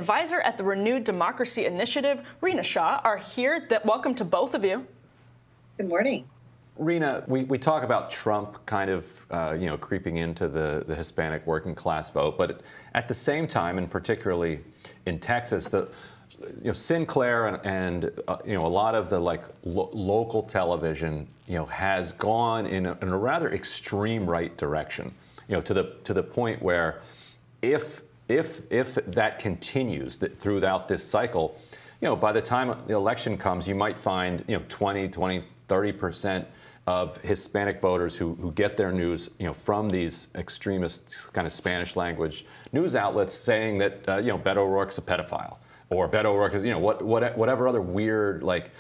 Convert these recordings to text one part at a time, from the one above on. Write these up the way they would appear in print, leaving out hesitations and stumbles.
advisor at the Renewed Democracy Initiative, Rina Shah, are here. Welcome to both of you. Good morning. Rina, we talk about Trump kind of, creeping into the Hispanic working class vote, but at the same time, and particularly in Texas, Sinclair and a lot of the local television, has gone in a rather extreme right direction, to the point where if that continues throughout this cycle, by the time the election comes, you might find 30% of Hispanic voters who get their news, from these extremist kind of Spanish language news outlets saying that Beto O'Rourke's a pedophile, or Beto O'Rourke is whatever other weird like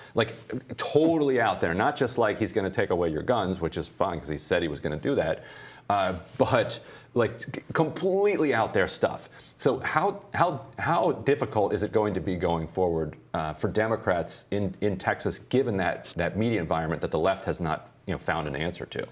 totally out there. Not just like he's going to take away your guns, which is fine because he said he was going to do that, but like completely out there stuff. So how difficult is it going to be going forward for Democrats in Texas, given that media environment that the left has not found an answer to?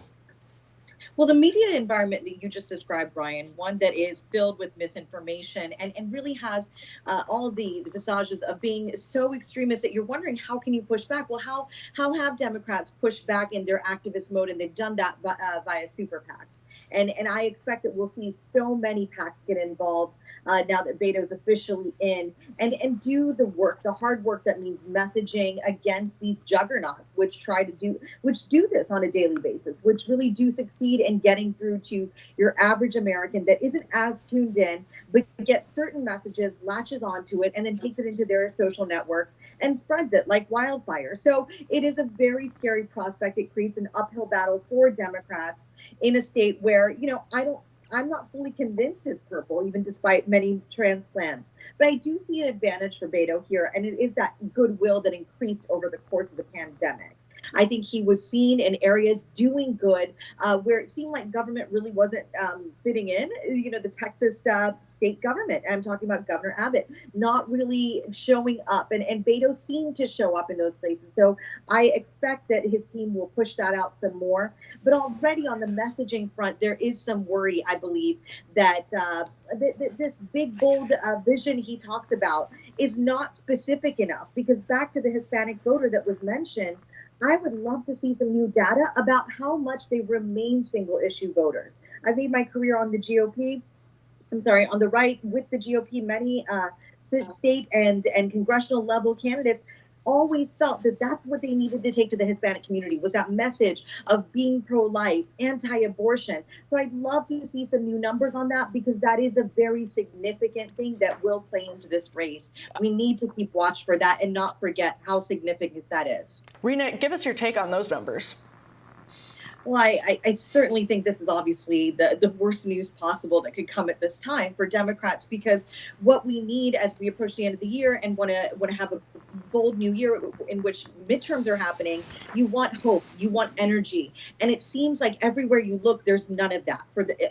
Well, the media environment that you just described, Brian, one that is filled with misinformation and really has all of the visages of being so extremist that you're wondering, how can you push back? Well, how have Democrats pushed back in their activist mode? And they've done that via super PACs. And I expect that we'll see so many PACs get involved now that Beto's officially in, and do the work, the hard work that means messaging against these juggernauts, which do this on a daily basis, which really do succeed in getting through to your average American that isn't as tuned in, but gets certain messages, latches onto it, and then takes it into their social networks and spreads it like wildfire. So it is a very scary prospect. It creates an uphill battle for Democrats in a state where, I'm not fully convinced is purple, even despite many transplants. But I do see an advantage for Beto here, and it is that goodwill that increased over the course of the pandemic. I think he was seen in areas doing good where it seemed like government really wasn't fitting in. The Texas state government, I'm talking about Governor Abbott, not really showing up. And Beto seemed to show up in those places. So I expect that his team will push that out some more. But already on the messaging front, there is some worry, I believe, that this big, bold vision he talks about is not specific enough. Because back to the Hispanic voter that was mentioned, I would love to see some new data about how much they remain single issue voters. I've made my career on the on the right with the GOP. Many state and congressional level candidates always felt that that's what they needed to take to the Hispanic community, was that message of being pro-life, anti-abortion. So I'd love to see some new numbers on that, because that is a very significant thing that will play into this race. We need to keep watch for that and not forget how significant that is. Rina, give us your take on those numbers. Well, I certainly think this is obviously the worst news possible that could come at this time for Democrats, because what we need as we approach the end of the year and want to have a bold new year in which midterms are happening, you want hope, you want energy. And it seems like everywhere you look, there's none of that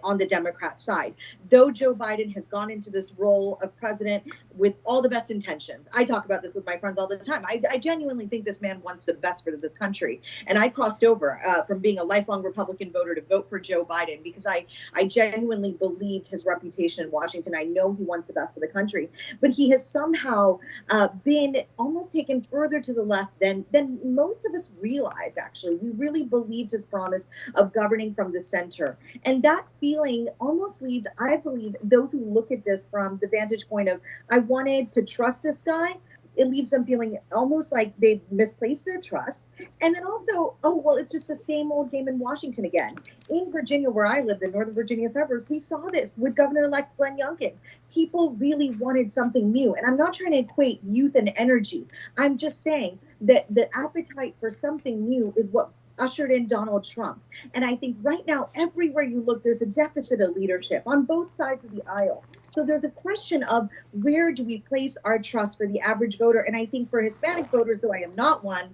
on the Democrat side. Though Joe Biden has gone into this role of president with all the best intentions. I talk about this with my friends all the time. I genuinely think this man wants the best for this country. And I crossed over from being a lifelong Republican voter to vote for Joe Biden because I genuinely believed his reputation in Washington. I know he wants the best for the country, but he has somehow been almost taken further to the left than most of us realized. Actually, we really believed his promise of governing from the center, and that feeling almost leads, I believe, those who look at this from the vantage point of I wanted to trust this guy. It leaves them feeling almost like they've misplaced their trust. And then also, oh, well, it's just the same old game in Washington again. In Virginia, where I live, the Northern Virginia suburbs, we saw this with Governor-elect Glenn Youngkin. People really wanted something new. And I'm not trying to equate youth and energy. I'm just saying that the appetite for something new is what ushered in Donald Trump. And I think right now, everywhere you look, there's a deficit of leadership on both sides of the aisle. So there's a question of where do we place our trust for the average voter? And I think for Hispanic voters, though I am not one,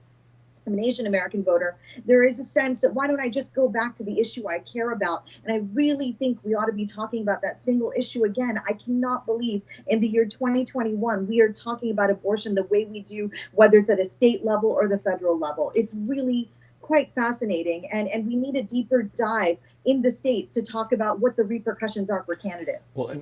I'm an Asian American voter, there is a sense that why don't I just go back to the issue I care about? And I really think we ought to be talking about that single issue again. I cannot believe in the year 2021, we are talking about abortion the way we do, whether it's at a state level or the federal level. It's really quite fascinating. And we need a deeper dive in the states to talk about what the repercussions are for candidates. Well,